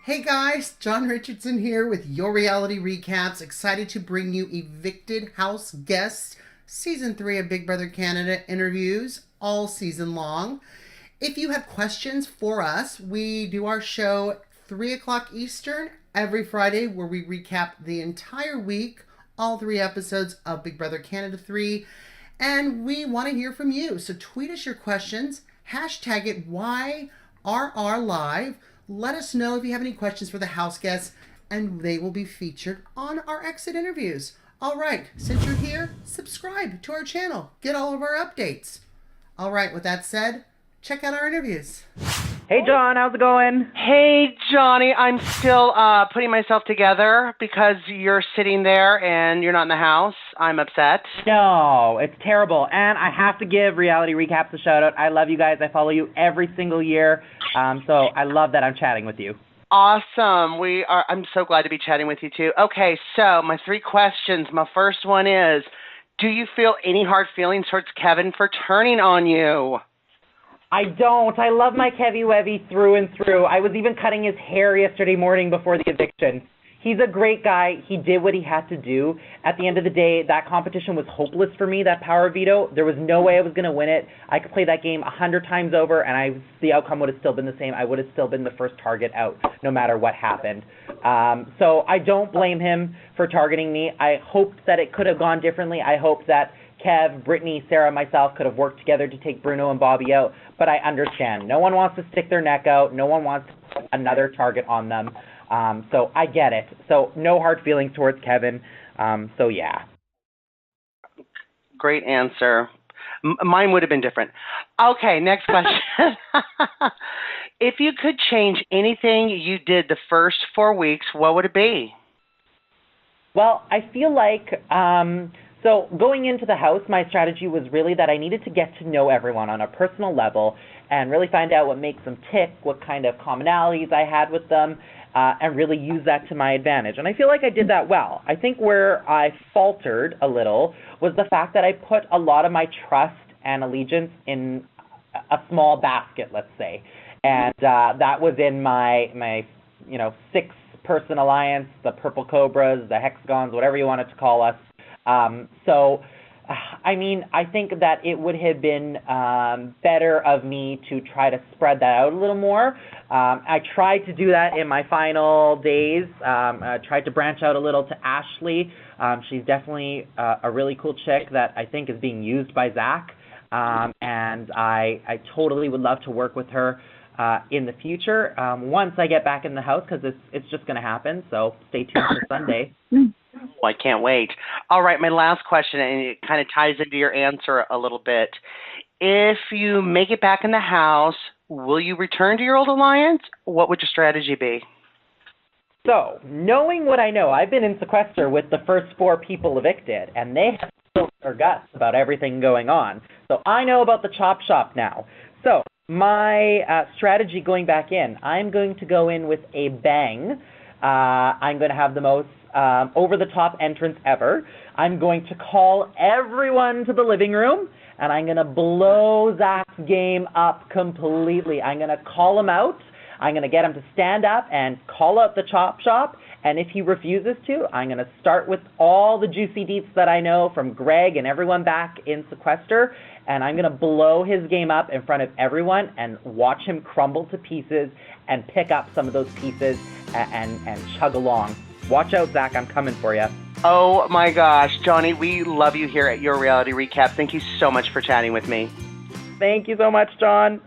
Hey guys, Jon Richardson here with your reality recaps. Excited to bring you Evicted House Guests, Season 3 of Big Brother Canada interviews all season long. If you have questions for us, we do our show 3 o'clock Eastern every Friday where we recap the entire week, all 3 episodes of Big Brother Canada 3. And we want to hear from you. So tweet us your questions, hashtag it YRRLive. Let us know if you have any questions for the house guests, and they will be featured on our exit interviews. All right, since you're here, subscribe to our channel. Get all of our updates. All right, with that said, check out our interviews. Hey, John, how's it going? Hey, Johnny, I'm still putting myself together because you're sitting there and you're not in the house. I'm upset. No, it's terrible. And I have to give Reality Recaps a shout out. I love you guys. I follow you every single year. So I love that I'm chatting with you. Awesome. I'm so glad to be chatting with you too. Okay, so my 3 questions. My first one is, do you feel any hard feelings towards Kevin for turning on you? I don't. I love my Kevy Wevy through and through. I was even cutting his hair yesterday morning before the eviction. He's a great guy. He did what he had to do. At the end of the day, that competition was hopeless for me, that power veto. There was no way I was going to win it. I could play that game 100 times over, and the outcome would have still been the same. I would have still been the first target out, no matter what happened. So I don't blame him for targeting me. I hoped that it could have gone differently. I hoped that Kev, Brittany, Sarah, myself could have worked together to take Bruno and Bobby out, but I understand. No one wants to stick their neck out. No one wants to put another target on them. So I get it. So no hard feelings towards Kevin. So yeah. Great answer. Mine would have been different. Okay, next question. If you could change anything you did the first 4 weeks, what would it be? Well, I feel like so going into the house, my strategy was really that I needed to get to know everyone on a personal level and really find out what makes them tick, what kind of commonalities I had with them, and really use that to my advantage. And I feel like I did that well. I think where I faltered a little was the fact that I put a lot of my trust and allegiance in a small basket, let's say. And that was in my 6-person alliance, the Purple Cobras, the Hexagons, whatever you wanted to call us. I think that it would have been better of me to try to spread that out a little more. I tried to do that in my final days. I tried to branch out a little to Ashley. She's definitely a really cool chick that I think is being used by Zach. And I totally would love to work with her in the future once I get back in the house, because it's just going to happen. So stay tuned for Sunday. I can't wait. All right, my last question, and it kind of ties into your answer a little bit. If you make it back in the house, will you return to your old alliance? What would your strategy be? So, knowing what I know, I've been in sequester with the first 4 people evicted, and they have spilled their guts about everything going on. So I know about the chop shop now. So my strategy going back in, I'm going to go in with a bang. I'm going to have the most over-the-top entrance ever. I'm going to call everyone to the living room, and I'm going to blow Zach's game up completely. I'm going to call him out. I'm going to get him to stand up and call out the chop shop, and if he refuses to, I'm going to start with all the juicy deets that I know from Greg and everyone back in sequester, and I'm going to blow his game up in front of everyone and watch him crumble to pieces and pick up some of those pieces and chug along. Watch out, Zach, I'm coming for you. Oh my gosh, Johnny, we love you here at Your Reality Recap. Thank you so much for chatting with me. Thank you so much, John.